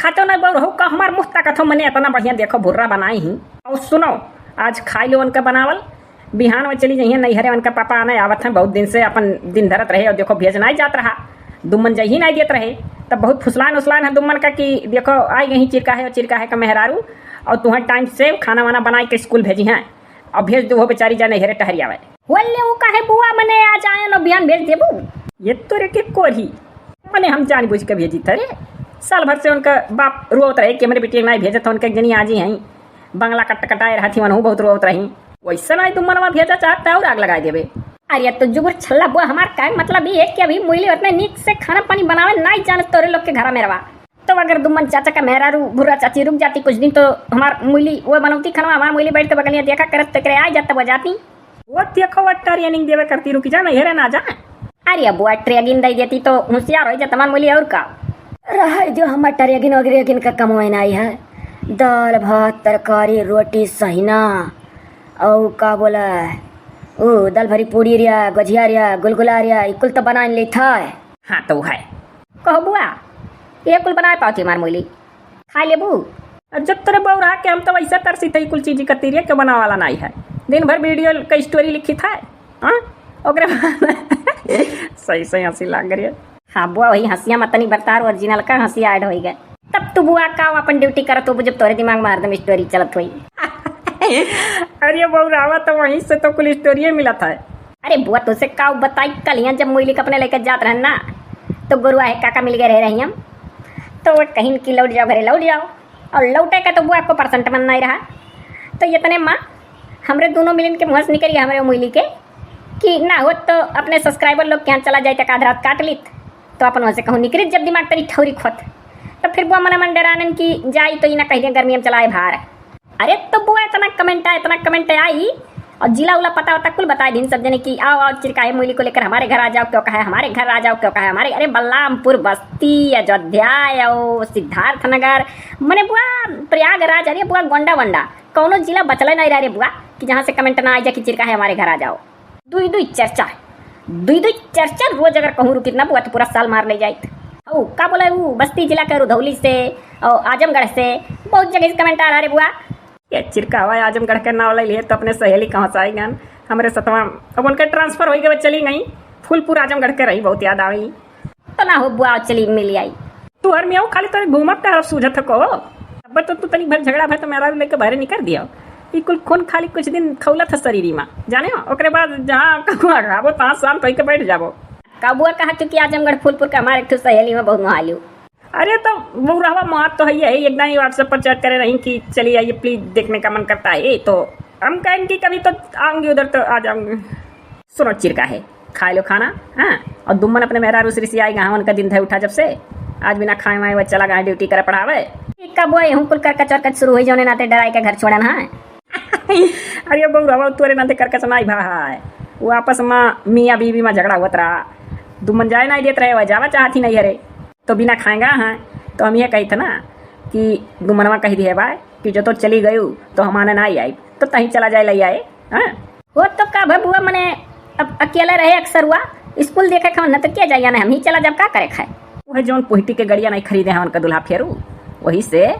खाते ना बहु का हमार मुँह ताकत हो मने इतना बढ़िया देखो भुर्रा बनाई ही। और सुनो आज खाई लो उनका बनावल, बिहान में चली जाइए नहीं हरे उनका पापा आने आवत हैं बहुत दिन से अपन दिन धरत रहे और देखो भेज नहीं जात रहा, दुम्मन जही नहीं देत रहे तब बहुत फुसलान उसलान है दुम्मन का कि देखो आई गई चिरका है और चिरका है का मेहरारू और तुम्हारे टाइम से खाना वाना बना के स्कूल भेजी हैं और भेज दो वो बेचारी जा नहीं टहरी आवे बोले वो काहे बुआ मने आज आए न बिहान भेज देबू ये तो रे के कोरी मने हम जान बुझ के भेजी थरे साल भर से उनका बाप रोत रहे कि मेरे बेटी नहीं भेजत उनके जनी आज ही हैं बंगला कट कटाए रहती मन बहुत रोत रही वैसा नहीं तुम मनवा भेजा चाहता है और आग लगा देवे। अरे तो जुगुर छल्ला बुआ हमार का मतलब ये है कि अभी मुइली उतने नीक से खाना पानी बनावे नहीं जाने तोरे लोग के घर में रवा तो अगर दुम्मन चाचा का मेहरारू भुर्रा चाची रुक जाती कुछ दिन तो हमार मुइली वो बनौती खाना हमार मुइली बैठ के बगलिया देखा करत करे आ जाता वो जाती वो देखो वो ट्रेनिंग देवे करती रुकी जा हेरे ना जा। अरे बुआ ट्रेनिंग दे देती तो होशियार हो जाता हमार मुइली और का रहा जो हमार ट्रेनिंग वगैरह का कमवाइन आई है दाल भात तरकारी रोटी सहीना और का बोला ओ दाल भरी पूड़ी रिया गजिया रिया गुलगुला रिया कुल तो बना ले था। हाँ तो है कहो बुआ ये कुल बना पाती मार मोली खा ले बू जब तेरे बहू रहा कि हम तो वैसा तरसी थी कुल चीज करती रही कि बना वाला नहीं है दिन भर वीडियो का स्टोरी लिखी था। हाँ ओकरे सही सही हंसी लग रही है। हाँ बुआ वही हंसियाँ मतनी बरतार ओरिजिनल का हंसी ऐड हो गए तब तो बुआ का अपन ड्यूटी करत हो जब तोरे दिमाग में हरदम स्टोरी चलत हुई। अरे बहू रावा तो वहीं से तो कुल स्टोरी मिला था। अरे बुआ तुझसे का बताई कल यहाँ जब मुइली अपने लेकर जात रहन ना तो गुरुआ है काका मिल गए रह रही हम तो वो कहीं की लौट जाओ घरे लौट जाओ और लौटे का तो बुआ को परसेंट मन नहीं रहा तो इतने माँ हमरे दोनों मिलन के मुँह से निकल गया हमारे मुइली के कि ना हो तो अपने सब्सक्राइबर लोग क्या चला जाए आधा रात काट लीत तो अपन वहाँ से कहूँ निकली जब दिमाग तेरी ठौरी खोत तो फिर बुआ मन मन डरानन की जाई तो ना कहीं गर्मी में चलाए बाहर। अरे तो बुआ इतना कमेंट आई और जिला उला पता होता कुल बता दिन सब जने की आओ आओ चिरकाए मुइली को लेकर हमारे घर आ जाओ क्यों कहा है हमारे घर आ जाओ क्यों कहा है हमारे अरे बलरामपुर बस्ती अयोध्या और सिद्धार्थ नगर मने बुआ प्रयागराज अरे बुआ गोंडा वंडा कौनो जिला बचले नहीं रहे बुआ कि जहाँ से कमेंट ना आ जाए कि चिरका है हमारे घर आ जाओ। दुई चर्चा रोज अगर कहूँ रुकी ना बुआ तो पूरा साल मार ले जाए। ओ का बोला वो बस्ती जिला के रुधौली से और आजमगढ़ से बहुत जगह से कमेंट आ रहा है बुआ ये चिरका हवा आजमगढ़ के नाव ले लिए तो अपने सहेली कहाँ से आई गन हमारे सतवा अब उनके ट्रांसफर हो गए चली गई फूलपुर आजमगढ़ के रही बहुत याद आई तो ना हो बुआ चली मिली आई तू हर मियाँ खाली तो घूमत तरफ सूझत को अब तो तू तनी भर झगड़ा भर तो मेरा लेकर बाहर निकल दिया कुल खून खाली कुछ दिन खौला था शरीर में जाने हो ओकरे बाद जहाँ कहूँ तहाँ शाम तो के बैठ जाबो का बुआ कहा चुकी आजमगढ़ फूलपुर का हमारे एक सहेली में बहुत मोहालू। अरे तो वो रहा मात तो है ही एकदम ही व्हाट्सएप पर चैट करे रही कि चलिए आइए प्लीज देखने का मन करता है तो हम कहेंगे कि कभी तो आऊंगी उधर तो आ जाऊंगी। सुनो चिरका है खा लो खाना हाँ और दुम्मन अपने मेहरा रूसरी से आएगा हाँ उनका दिन था उठा जब से आज बिना खाए वाए वो चला गया ड्यूटी करे पढ़ावे कब वो कुल कर चरकच शुरू हो जाने नाते डराई का घर छोड़ना है। अरे बहु रवा तोरे नाते करकच नहीं भाई वो आपस में मियाँ बीवी में झगड़ा हुआ रहा दुम्मन जाए नहीं देते रहे वह जावा चाहती नहीं अरे तो बिना खाएगा हाँ तो हम ये कही थे ना कि दुमनवा कही दिए भाई कि जो तो चली गई तो हमारे ना आई तो तहीं चला जाए ले आए हाँ वो तो का बुआ मने अब अकेला रहे अक्सर हुआ स्कूल देखे खा न तो क्या जाइए ना हम ही चला जब का करे खाए वह जो पुहटी के गड़िया नहीं खरीदे हैं उनका दुल्हा फेरू वही से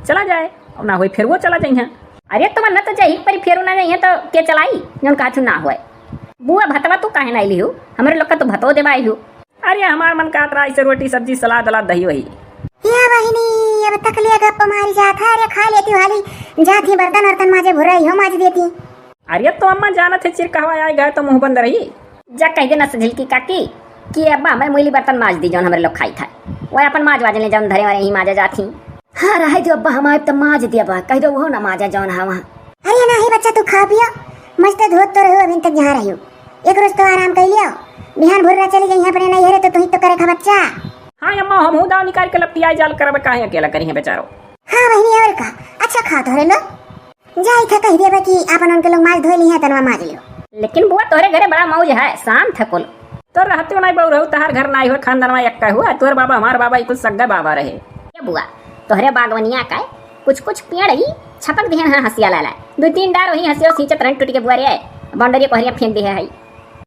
चला जाए और ना हुई फिर वो चला जाइए। अरे तुम न तो जाही पर फेरू ना जाइए तो क्या चलाई जो कहा ना हुए बुआ भतवा तू काहे नहीं लिहू हमारे लोग का तो भतो देवा आई हूँ। अरे हमार मन का से रोटी सब्जी सलाद अलाद दही वही या बहिनी अब तक ले गप मारी जात है अरे खा लेती वाली जाती बर्तन वर्तन माजे भुराई हो माज देती। अरे तो अम्मा जाना थे चिरका हवा आए गए तो मुंह बंद रही जा कह देना झिलकी काकी कि अब्बा हमारे मुइली बर्तन माज दी जौन हमारे लोग खाई था वो अपन माज वाजने जौन धरे वाले ही माजा जाती। हाँ रहे जो अब्बा हमारे तो माज दिया बा कह दो वो ना माजा जौन है वहाँ। अरे नहीं बच्चा तू खा पियो मस्त धोत तो रहो अभी तक जहाँ रही एक रोज तो आराम कर लियो बिहान भुर्रा चली गई यहाँ पर नहीं है तो तू ही तो करे खा बच्चा। हाँ अम्मा हम दाव निकाल के लपटिया जाल करब काहे अकेला करी है बेचारो। हाँ बहनी और का अच्छा खा धोरे लो जाई था कह देबा कि आपन उनके लोग माज धोली है तनवा माज लियो। लेकिन बुआ तोरे घरे बड़ा मौज है शाम था कुल तो रहते नहीं बहु रहू तहार घर नहीं हो खानदानवा एक हुआ तोर बाबा हमार बाबा कुछ सग्गा बाबा रहे बुआ तोहरे बागवनिया का कुछ पेड़ ही छपक दिए हाँ हंसिया ला दो तीन डार वही हंसियो सींचत रन टूट के बुआ रे बाउंड्री पहरिया फेंक दिए है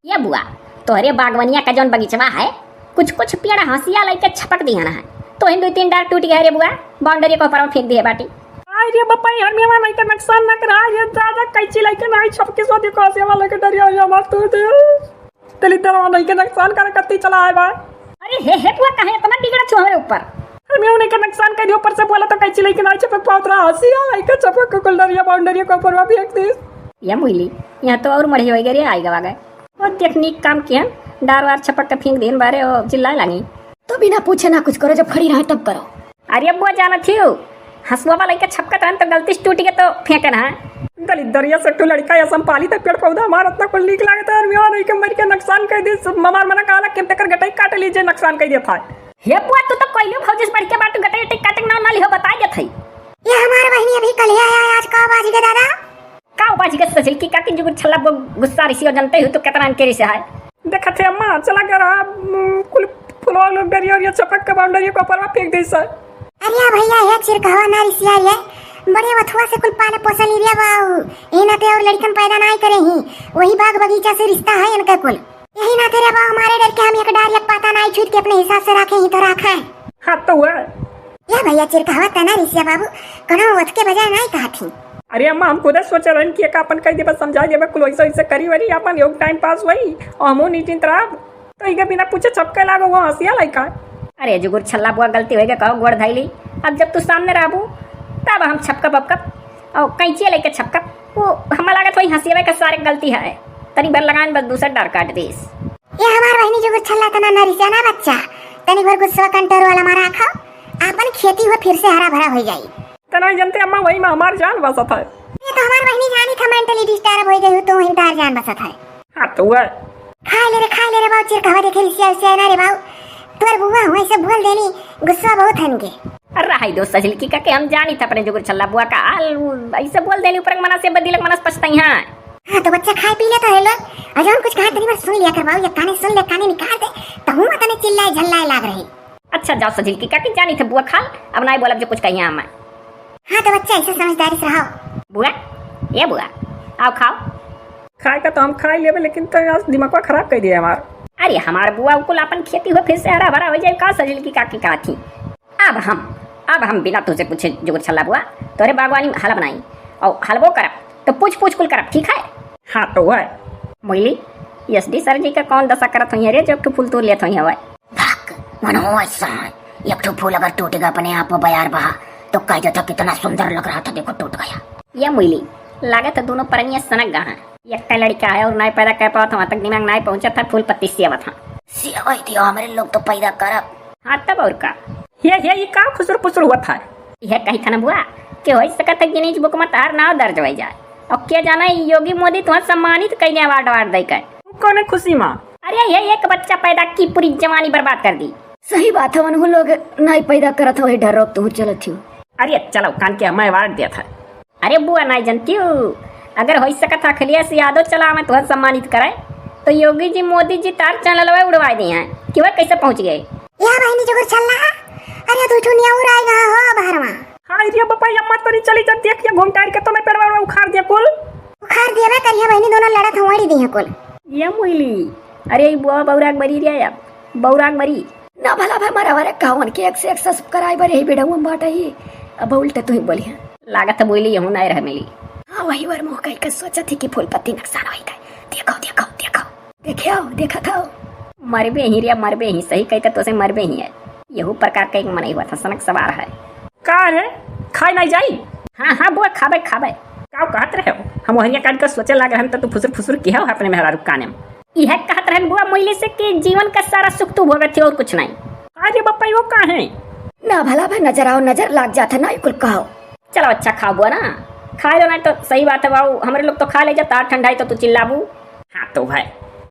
ये बुआ तोहरे बागवनिया का जौन बगीचवा है कुछ पेड़ हंसिया लेके छपक दिया है तो हिंदू 3 डार टूट गया रे बुआ, बाउंड्री को ऊपर फेंक दिए बाटी। अरे बापा यार मैं नहीं का नुकसान ना करा ये दादा कैची लेके नहीं छपके सो देखो आसे वाला के डरिया या मत दे तली तरह नहीं के नुकसान कर कत्ती चला है बा। अरे हे बुआ कहे इतना बिगड़ा छो हमारे ऊपर। मैं उन्हें के नुकसान कर दियो ऊपर से बोला तो कैची लेके नहीं छपक पाउत रहा हंसी आ लाइक छपक को डरिया बाउंड्री को ऊपर भी फेंक दे। ये मुइली यहाँ तो और मढ़ी हो गई आएगा वागे और टेक्निक काम किया डार वार छपक के फेंक दिन बारे और चिल्लाए लगी। तो बिना पूछे ना कुछ करो, जब खड़ी रहे तब करो। अरे बुआ जाना थी हंसुआ वाला के छपकत रहन तो गलती से टूट गया तो फेंकन है। दलित दरिया से लड़का या संपाली तक पेड़ पौधा हमारा इतना कुल नीक लागत है मैं नहीं के मर के नुकसान कर दे ममार मना काला के तकर गटई काट लीजिए नुकसान कर देता है। हे बुआ तू तो कोइलो फौजिस बढ़ के बात गटई टिक काटक ना लिहो बता दे थई। ये हमार बहनी अभी कल आया आज का बाजी के दादा का बाजी के सचिल की काकी जुगुर छल्ला गुस्सा रिसी और जनते हो तो कितना के रिसे है। देखा थे अम्मा चला कर कुल फुलवा लोग दरिया और छपक के बाउंड्री को ऊपर फेंक दे सर। अरे भैया है चिरकहवा ना रिसिया है बड़े वथुआ से कुल पाले पोसल लिया बाऊ यही नाते और लड़कन पैदा नहीं करे ही वही बाग बगीचा से रिश्ता है इनका कुल यही नाते रे बाऊ हमारे डर के हम एक डार एक पाता नहीं छूट के अपने हिसाब से रखे ही तो रखा है। हाँ तो हुआ ये भैया चिरकहवा तना रिसिया बाबू कनो वथ के बजाय नहीं कहा थी। अरे अम्मा हम खुद सोच रहे कि अपन कह दे बस समझा दे कुल वैसे वैसे करी वरी अपन योग टाइम पास हुई और हमो नीति तरह तो इके बिना पूछे छपके लागो वो हंसिया लाइका। अरे जुगुर छल्ला बुआ गलती हो गया कहो गोड़ धैली अब जब तू सामने रहबू तब हम छपका बपकप और कैंची लेके छपका वो हमें लागत वही हंसी का सारे गलती है तनी भर लगान बस दूसरा डार काट देस। ये हमार बहनी जो छल्ला तना ना रिसिया ना बच्चा तनी भर गुस्सा कंट्रोल वाला मारा खा अपन खेती हुआ फिर से हरा भरा हो जाई तना जनते अम्मा वही में हमार जान बसत है। ये तो हमार बहनी जानी था मेंटली डिस्टर्ब हो गई तो वही तार जान बसत है। हाँ तो हुआ खा ले रे बाऊ चिरकहवा देखे रिसिया से ना रे बाऊ तोर बुआ हुई से बोल देली गुस्सा बहुत हनके। अरे हाय दोस्त सजल की का के हम जानी था अपने जुगुर छल्ला बुआ का हाल ऐसे बोल देली ऊपर मना से बदीलक मनस पछताई हां। हाँ तो बच्चा खाए पी ले तो है लोग अजौन कुछ कहा तनी बार सुन लिया कर बाऊ ये काने सुन ले काने निकाल दे तो हूं तने चिल्लाए झल्लाए लाग रही। अच्छा जाओ सजल की का के जानी थे बुआ खाल अब नहीं बोलब जो कुछ कही हां मैं। हाँ तो बच्चा ऐसे समझदारी से रहो। बुआ ये बुआ आओ खाओ। खाए का तो हम खा ही लेबे लेकिन तो आज दिमाग खराब कर दिया हमार। अरे हमार बुआ कुल अपन खेती हो फिर से हरा भरा हो जाए का सजल की काकी का थी। अब हम बिना तुझे पूछे जुगुर छल्ला बुआ तोरे बागवानी में हल बनाई और हलबो करब तो पूछ कुल करब ठीक है। हाँ तो हुआ मोइली एसडी सर जी का कौन दशा करत होई रे जब फूल तोड़ लेत होई हवा भाग मनो ऐसा एक ठो फूल अगर टूटेगा अपने आप बयार बहा तो कह देता कितना सुंदर लग रहा था देखो टूट गया। ये मोइली लागे तो दोनों परनिया सनक गा हैं एक लड़का है और नहीं पैदा कर पाता वहां तक दिमाग नहीं पहुंचा था फूल पत्ती सेवा था सियाई दिया हमारे लोग तो पैदा करब। हाँ तब और का ये का खुसर पुसर हुआ था। यह कही था ना बुआ कि हो सकता है गिनीज बुक में तार नाव दर्ज हो जाए और क्या जाना योगी मोदी तुम्हें सम्मानित कहीं अवार्ड अवार्ड देकर कौन खुशी माँ। अरे ये एक बच्चा पैदा की पूरी जवानी बर्बाद कर दी। सही बात है उन लोग नहीं पैदा करत हो डर तू चलत थी। अरे चलो कान के हमें अवार्ड दिया था। अरे बुआ नहीं जानती हूँ अगर हो सकता था अखिलेश यादव चला मैं तुम्हें सम्मानित करे तो योगी जी मोदी जी तार चैनल उड़वा दिए हैं कि वह कैसे पहुँच गए। या बहनी जो छल्ला अरे तू ठुनिया उड़ाएगा हो बाहरवा। हाँ ये बापा अम्मा तो नहीं चली जाती है घूम टाइर के तो मैं पेड़वा उखाड़ दिया कुल उखाड़ दिया मैं करिया बहनी दोनों लड़त हमारी दी है कुल। ये मोइली अरे बुआ बौराग मरी रे अब बौराग मरी ना भला भाई मारा वारे कावन के एक से एक सब्सक्राइबर यही बेड़ा हुआ बाटा ही अब उल्टे तू ही बोलिया लागत बोली यहूँ नहीं रह मिली। हाँ वही बार मोह कही का सोचा थी कि फूल पत्ती नुकसान हो गए। देखो देखा था मरबे ही रे मरबे ही सही कहते तो से मरबे ही है यहू प्रकार का एक मन हुआ था सनक सवार है का है खाई नहीं जाई। हाँ बुआ खाबे का कहत रहे हो हम वहरिया काट कर सोचे लाग रहन तो फुसुर फुसुर किया हो अपने मेहरा रुकाने में यह कहत रहन बुआ मोइली से कि जीवन का सारा सुख तू भोगत थी और कुछ नहीं। अरे बापा वो का है ना भला भाई नजर आओ नजर लाग जाता ना कुल कहो। चलो अच्छा खाओ बुआ ना खा लो नहीं तो सही बात है बाबू हमारे लोग तो खा ले जाता ठंडाई तो तू चिल्लाबू। हाँ तो है